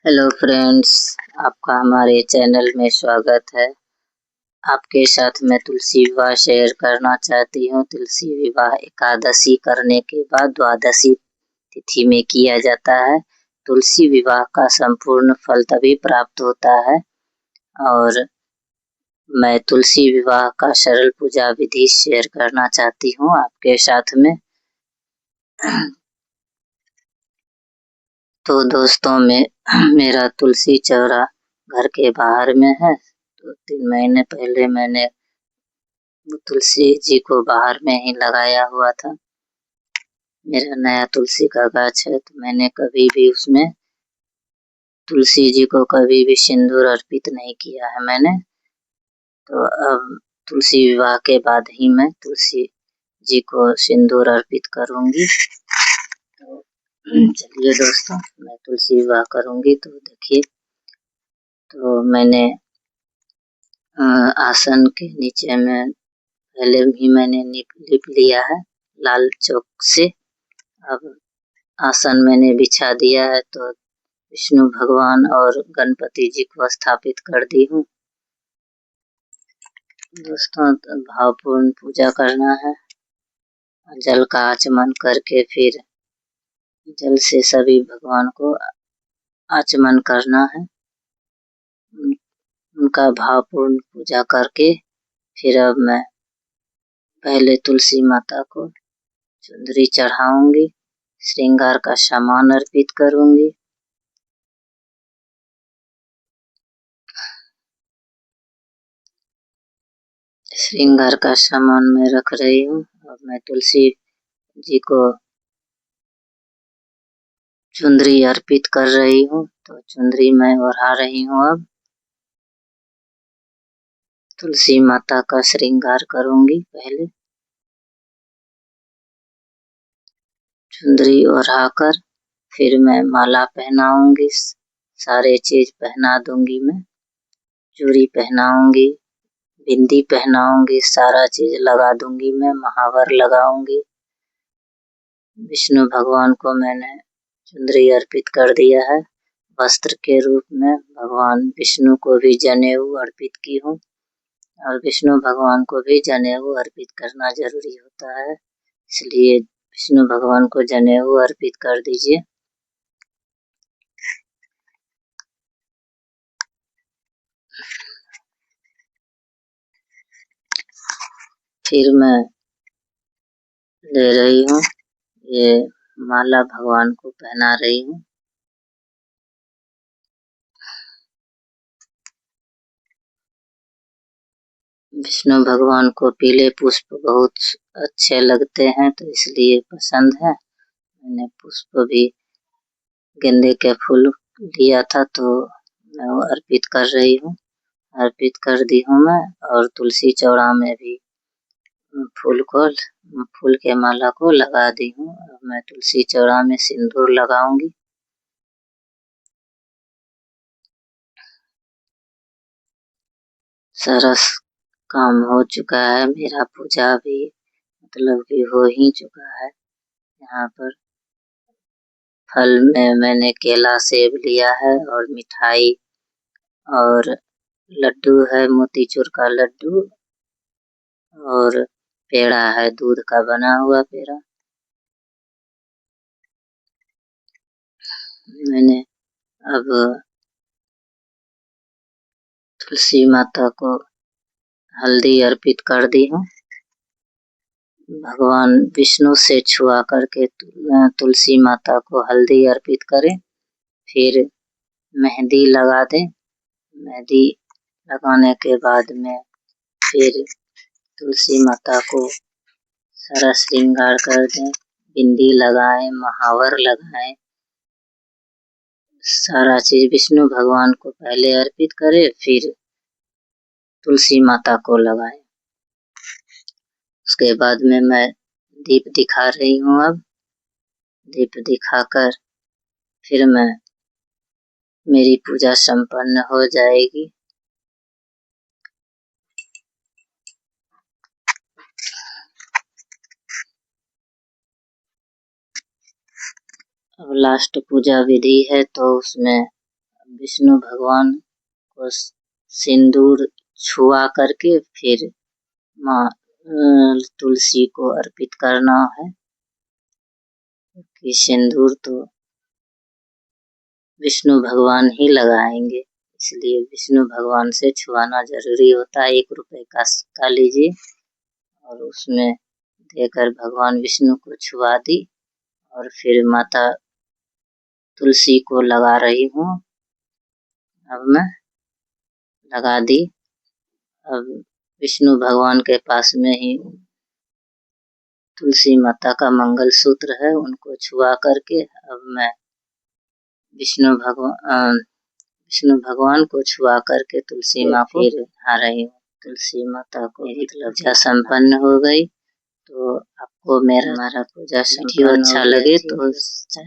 Hello friends, आपका हमारे channel में स्वागत है। आपके साथ मैं तुलसी विवाह शेयर करना चाहती हूँ। तुलसी विवाह एकादशी करने के बाद द्वादशी तिथि में किया जाता है। तुलसी विवाह का संपूर्ण फल तभी प्राप्त होता है और मैं तुलसी विवाह का सरल पूजा विधि शेयर करना चाहती हूँ आपके साथ में। तो दोस्तों में मेरा तुलसी चौरा घर के बाहर में है। तो 3 महीने पहले मैंने तुलसी जी को बाहर में ही लगाया हुआ था। मेरा नया तुलसी का गाछ है, तो मैंने कभी भी उसमें तुलसी जी को कभी भी सिंदूर अर्पित नहीं किया है मैंने। तो अब तुलसी विवाह के बाद ही मैं तुलसी जी को सिंदूर अर्पित करूंगी। तो चलिए दोस्तों, मैं तुलसी विवाह करूंगी तो देखिए। तो मैंने आसन के नीचे में पहले भी मैंने लिप लिया है लाल चौक से। अब आसन मैंने बिछा दिया है, तो विष्णु भगवान और गणपति जी को स्थापित कर दी हूँ। दोस्तों, भावपूर्ण पूजा करना है। जल का आचमन करके फिर जल से सभी भगवान को आचमन करना है। उनका भावपूर्ण पूजा करके फिर अब मैं पहले तुलसी माता को चुंदरी चढ़ाऊंगी, श्रृंगार का सामान अर्पित करूंगी। श्रृंगार का सामान मैं रख रही हूँ। अब मैं तुलसी जी को चुंदरी अर्पित कर रही हूँ। तो चुंदरी मैं ओढ़ा रही हूँ। अब तुलसी माता का श्रृंगार करूंगी। पहले चुंदरी ओढ़ाकर फिर मैं माला पहनाऊंगी, सारे चीज पहना दूंगी। मैं चूड़ी पहनाऊंगी, बिंदी पहनाऊंगी, सारा चीज लगा दूंगी। मैं महावर लगाऊंगी। विष्णु भगवान को मैंने चुंदरी अर्पित कर दिया है। वस्त्र के रूप में भगवान विष्णु को भी जनेऊ अर्पित की हूँ और विष्णु भगवान को भी जनेऊ अर्पित करना जरूरी होता है, इसलिए विष्णु भगवान को जनेऊ अर्पित कर दीजिए। फिर मैं ले रही हूँ ये माला, भगवान को पहना रही हूँ। विष्णु भगवान को पीले पुष्प बहुत अच्छे लगते हैं, तो इसलिए पसंद है। मैंने पुष्प भी गेंदे के फूल लिया था, तो मैं वो अर्पित कर रही हूँ। अर्पित कर दी हूँ मैं। और तुलसी चौड़ा में भी फूल के माला को लगा दी हूँ। अब मैं तुलसी चौड़ा में सिंदूर लगाऊंगी। सारा काम हो चुका है। मेरा पूजा भी मतलब कि हो ही चुका है। यहाँ पर फल में मैंने केला सेब लिया है और मिठाई और लड्डू है, मोतीचूर का लड्डू और पेड़ा है, दूध का बना हुआ पेड़ा। मैंने अब तुलसी माता को हल्दी अर्पित कर दी हूँ। भगवान विष्णु से छुआ करके तुलसी माता को हल्दी अर्पित करें। फिर मेहंदी लगा दें। मेहंदी लगाने के बाद में फिर तुलसी माता को सारा श्रृंगार कर दें, बिंदी लगाएं, महावर लगाएं। सारा चीज विष्णु भगवान को पहले अर्पित करें, फिर तुलसी माता को लगाएं। उसके बाद में मैं दीप दिखा रही हूँ। अब दीप दिखाकर फिर मेरी पूजा संपन्न हो जाएगी। अब लास्ट पूजा विधि है, तो उसमें विष्णु भगवान को सिंदूर छुआ करके फिर माँ तुलसी को अर्पित करना है कि सिंदूर तो विष्णु भगवान ही लगाएंगे, इसलिए विष्णु भगवान से छुआना जरूरी होता है। 1 रुपए का सिक्का लीजिए और उसमें देकर भगवान विष्णु को छुआ दी और फिर माता तुलसी को लगा रही हूँ। अब मैं लगा दी। अब विष्णु भगवान के पास में ही तुलसी माता का मंगल सूत्र है, उनको छुआ करके अब मैं विष्णु भगवान को छुआ करके तुलसी माँ को आ रही हूँ। तुलसी माता को पूजा संपन्न हो गई। तो आपको मेरा पूजा वीडियो अच्छा लगे तो